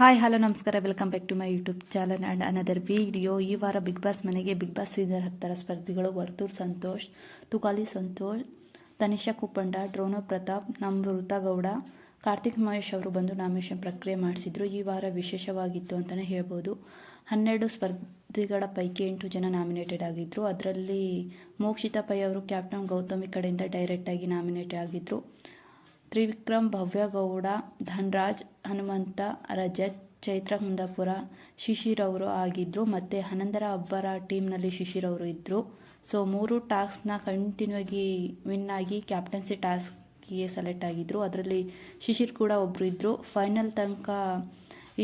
Hi hello ನಮಸ್ಕಾರ, welcome back to my YouTube channel and another video. ಈ ವಾರ Bigg Boss ಮನೆಗೆ Bigg Boss season 10 ಸ್ಪರ್ಧಿಗಳು ವರ್ತೂರ್ ಸಂತೋಷ್, ತುಕಾಲಿ ಸಂತೋಷ್, ತನಿಷಾ ಕುಪ್ಪಂಡ, ಡ್ರೋನೋ ಪ್ರತಾಪ್, ನಮೃತ ಗೌಡ, ಕಾರ್ತಿಕ್ ಮಹೇಶ್ ಅವರು ಬಂದು ನಾಮಿನೇಷನ್ ಪ್ರಕ್ರಿಯೆ ಮಾಡಿಸಿದ್ರು. ಈ ವಾರ ವಿಶೇಷವಾಗಿತ್ತು ಅಂತಲೇ ಹೇಳ್ಬೋದು. 12 ಸ್ಪರ್ಧಿಗಳ ಪೈಕಿ 8 ಜನ ನಾಮಿನೇಟೆಡ್ ಆಗಿದ್ದರು. ಅದರಲ್ಲಿ ಮೋಕ್ಷಿತಾ ಪೈ ಅವರು ಕ್ಯಾಪ್ಟನ್ ಗೌತಮಿ ಕಡೆಯಿಂದ ಡೈರೆಕ್ಟಾಗಿ ನಾಮಿನೇಟ್ ಆಗಿದ್ದರು. ತ್ರಿವಿಕ್ರಮ್, ಭವ್ಯ ಗೌಡ, ಧನ್ರಾಜ್, ಹನುಮಂತ, ರಜತ್, ಚೈತ್ರ ಕುಂದಾಪುರ, ಶಿಶಿರ್ ಅವರು ಆಗಿದ್ದರು. ಮತ್ತು 11ರ ಒಬ್ಬರ ಟೀಮ್ನಲ್ಲಿ ಶಿಶಿರ್ ಅವರು ಇದ್ದರು. ಸೊ 3 ಟಾಸ್ಕ್ನ ಕಂಟಿನ್ಯೂ ಆಗಿ ವಿನ್ ಆಗಿ ಕ್ಯಾಪ್ಟನ್ಸಿ ಟಾಸ್ಕ್ಗೆ ಸೆಲೆಕ್ಟ್ ಆಗಿದ್ದರು. ಅದರಲ್ಲಿ ಶಿಶಿರ್ ಕೂಡ ಒಬ್ಬರು ಇದ್ದರು. ಫೈನಲ್ ತನಕ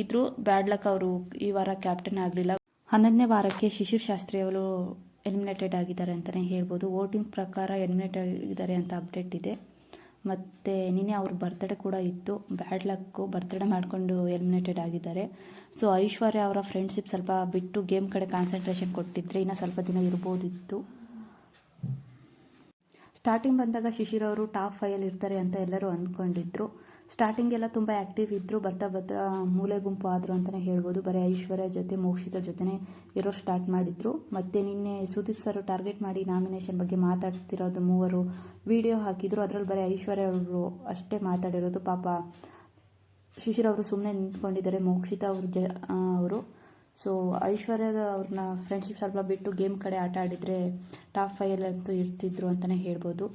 ಇದ್ದರು. ಬ್ಯಾಡ್ ಲಕ್, ಅವರು ಈ ವಾರ ಕ್ಯಾಪ್ಟನ್ ಆಗಲಿಲ್ಲ. 11ನೇ ವಾರಕ್ಕೆ ಶಿಶಿರ್ ಶಾಸ್ತ್ರಿ ಅವರು ಎಲಿಮಿನೇಟೆಡ್ ಆಗಿದ್ದಾರೆ ಅಂತಲೇ ಹೇಳ್ಬೋದು. ವೋಟಿಂಗ್ ಪ್ರಕಾರ ಎಲಿಮಿನೇಟ್ ಆಗಿದ್ದಾರೆ ಅಂತ ಅಪ್ಡೇಟ್ ಇದೆ. ಮತ್ತು ನಿನ್ನೆ ಅವ್ರ ಬರ್ತ್ಡೇ ಕೂಡ ಇತ್ತು. ಬ್ಯಾಡ್ ಲಕ್ಕು, ಬರ್ತ್ಡೇ ಮಾಡಿಕೊಂಡು ಎಲಿಮಿನೇಟೆಡ್ ಆಗಿದ್ದಾರೆ. ಸೊ ಐಶ್ವರ್ಯ ಅವರ ಫ್ರೆಂಡ್ಶಿಪ್ ಸ್ವಲ್ಪ ಬಿಟ್ಟು ಗೇಮ್ ಕಡೆ ಕಾನ್ಸಂಟ್ರೇಷನ್ ಕೊಟ್ಟಿದ್ರೆ ಇನ್ನೂ ಸ್ವಲ್ಪ ದಿನ ಇರ್ಬೋದಿತ್ತು. ಸ್ಟಾರ್ಟಿಂಗ್ ಬಂದಾಗ ಶಿಶಿರ್ ಅವರು ಟಾಪ್ 5 ಇರ್ತಾರೆ ಅಂತ ಎಲ್ಲರೂ ಅಂದ್ಕೊಂಡಿದ್ರು. ಸ್ಟಾರ್ಟಿಂಗೆಲ್ಲ ತುಂಬ ಆ್ಯಕ್ಟಿವ್ ಇದ್ದರು. ಬರ್ತಾ ಬರ್ತಾ ಮೂಲೆ ಗುಂಪು ಆದರು ಅಂತಲೇ ಹೇಳ್ಬೋದು. ಬರೀ ಐಶ್ವರ್ಯ ಜೊತೆ ಮೋಕ್ಷಿತ ಜೊತೆನೇ ಇರೋ ಸ್ಟಾರ್ಟ್ ಮಾಡಿದರು. ಮತ್ತು ನಿನ್ನೆ ಸುದೀಪ್ ಸರ್ ಟಾರ್ಗೆಟ್ ಮಾಡಿ ನಾಮಿನೇಷನ್ ಬಗ್ಗೆ ಮಾತಾಡ್ತಿರೋದು ಮೂವರು ವಿಡಿಯೋ ಹಾಕಿದ್ರು. ಅದರಲ್ಲಿ ಬರೀ ಐಶ್ವರ್ಯ ಅವರು ಅಷ್ಟೇ ಮಾತಾಡಿರೋದು. ಪಾಪ ಶಿಶಿರ್ ಅವರು ಸುಮ್ಮನೆ ನಿಂತ್ಕೊಂಡಿದ್ದಾರೆ. ಮೋಕ್ಷಿತ ಅವರು ಸೊ ಐಶ್ವರ್ಯದ ಅವ್ರನ್ನ ಫ್ರೆಂಡ್ಶಿಪ್ ಸ್ವಲ್ಪ ಬಿಟ್ಟು ಗೇಮ್ ಕಡೆ ಆಟ ಆಡಿದರೆ ಟಾಪ್ 5 ಇರ್ತಿದ್ರು ಅಂತಲೇ ಹೇಳ್ಬೋದು.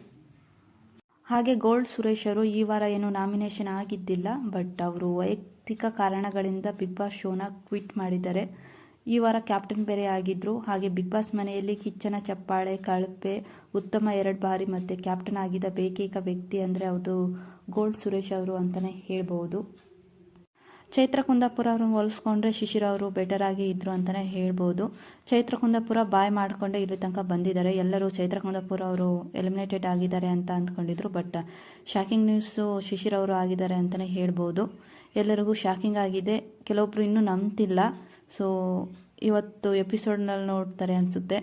ಹಾಗೆ ಗೋಲ್ಡ್ ಸುರೇಶ್ ಅವರು ಈ ವಾರ ಏನು ನಾಮಿನೇಷನ್ ಆಗಿದ್ದಿಲ್ಲ. ಬಟ್ ಅವರು ವೈಯಕ್ತಿಕ ಕಾರಣಗಳಿಂದ ಬಿಗ್ ಬಾಸ್ ಶೋನ ಕ್ವಿಟ್ ಮಾಡಿದ್ದಾರೆ. ಈ ವಾರ ಕ್ಯಾಪ್ಟನ್ ಬೇರೆ ಆಗಿದ್ದರು. ಹಾಗೆ ಬಿಗ್ ಬಾಸ್ ಮನೆಯಲ್ಲಿ ಕಿಚ್ಚನ ಚಪ್ಪಾಳೆ, ಕಳಪೆ, ಉತ್ತಮ 2 ಬಾರಿ ಮತ್ತು ಕ್ಯಾಪ್ಟನ್ ಆಗಿದ್ದ ಬೇಕೇಕ ವ್ಯಕ್ತಿ ಅಂದರೆ ಅದು ಗೋಲ್ಡ್ ಸುರೇಶ್ ಅವರು ಅಂತಲೇ ಹೇಳ್ಬೋದು. ಚೈತ್ರ ಕುಂದಾಪುರ ಅವ್ರನ್ನ ಹೋಲಿಸ್ಕೊಂಡ್ರೆ ಶಿಶಿರ್ ಅವರು ಬೆಟರ್ ಆಗಿ ಇದ್ದರು ಅಂತಲೇ ಹೇಳ್ಬೋದು. ಚೈತ್ರ ಕುಂದಾಪುರ ಬಾಯ್ ಮಾಡಿಕೊಂಡೇ ಇಲ್ಲಿ ತನಕ ಬಂದಿದ್ದಾರೆ. ಎಲ್ಲರೂ ಚೈತ್ರ ಕುಂದಾಪುರ ಅವರು ಎಲಿಮಿನೇಟೆಡ್ ಆಗಿದ್ದಾರೆ ಅಂತ ಅಂದ್ಕೊಂಡಿದ್ರು. ಬಟ್ ಶಾಕಿಂಗ್ ನ್ಯೂಸು ಶಿಶಿರ್ ಅವರು ಆಗಿದ್ದಾರೆ ಅಂತಲೇ ಹೇಳ್ಬೋದು. ಎಲ್ಲರಿಗೂ ಶಾಕಿಂಗ್ ಆಗಿದೆ. ಕೆಲವೊಬ್ಬರು ಇನ್ನೂ ನಂಬ್ತಿಲ್ಲ. ಸೊ ಇವತ್ತು ಎಪಿಸೋಡ್ನಲ್ಲಿ ನೋಡ್ತಾರೆ ಅನಿಸುತ್ತೆ.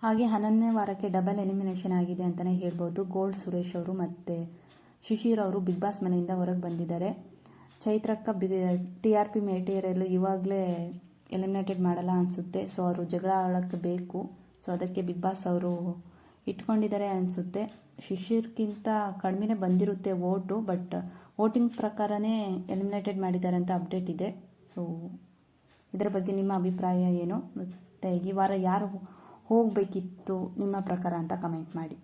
ಹಾಗೆ 11ನೇ ವಾರಕ್ಕೆ ಡಬಲ್ ಎಲಿಮಿನೇಷನ್ ಆಗಿದೆ ಅಂತಲೇ ಹೇಳ್ಬೋದು. ಗೋಲ್ಡ್ ಸುರೇಶ್ ಅವರು ಮತ್ತು ಶಿಶಿರ್ ಅವರು ಬಿಗ್ ಬಾಸ್ ಮನೆಯಿಂದ ಹೊರಗೆ ಬಂದಿದ್ದಾರೆ. ಚೈತ್ರಕ್ಕ TRP ಮೇಟೀರಿಯಲ್ ಇವಾಗಲೇ ಎಲಿಮಿನೇಟೆಡ್ ಮಾಡಲ್ಲ ಅನಿಸುತ್ತೆ. ಸೊ ಅವರು ಜಗಳ ಆಡೋಕ್ಕೆ ಬೇಕು. ಸೊ ಅದಕ್ಕೆ ಬಿಗ್ ಬಾಸ್ ಅವರು ಇಟ್ಕೊಂಡಿದ್ದಾರೆ ಅನಿಸುತ್ತೆ. ಶಿಶಿರ್ಗಿಂತ ಕಡಿಮೆನೇ ಬಂದಿರುತ್ತೆ ವೋಟು. ಬಟ್ ವೋಟಿಂಗ್ ಪ್ರಕಾರನೇ ಎಲಿಮಿನೇಟೆಡ್ ಮಾಡಿದ್ದಾರೆ ಅಂತ ಅಪ್ಡೇಟ್ ಇದೆ. ಸೊ ಇದರ ಬಗ್ಗೆ ನಿಮ್ಮ ಅಭಿಪ್ರಾಯ ಏನು? ಮತ್ತು ಈ ವಾರ ಯಾರು ಹೋಗಬೇಕಿತ್ತು ನಿಮ್ಮ ಪ್ರಕಾರ ಅಂತ ಕಮೆಂಟ್ ಮಾಡಿ.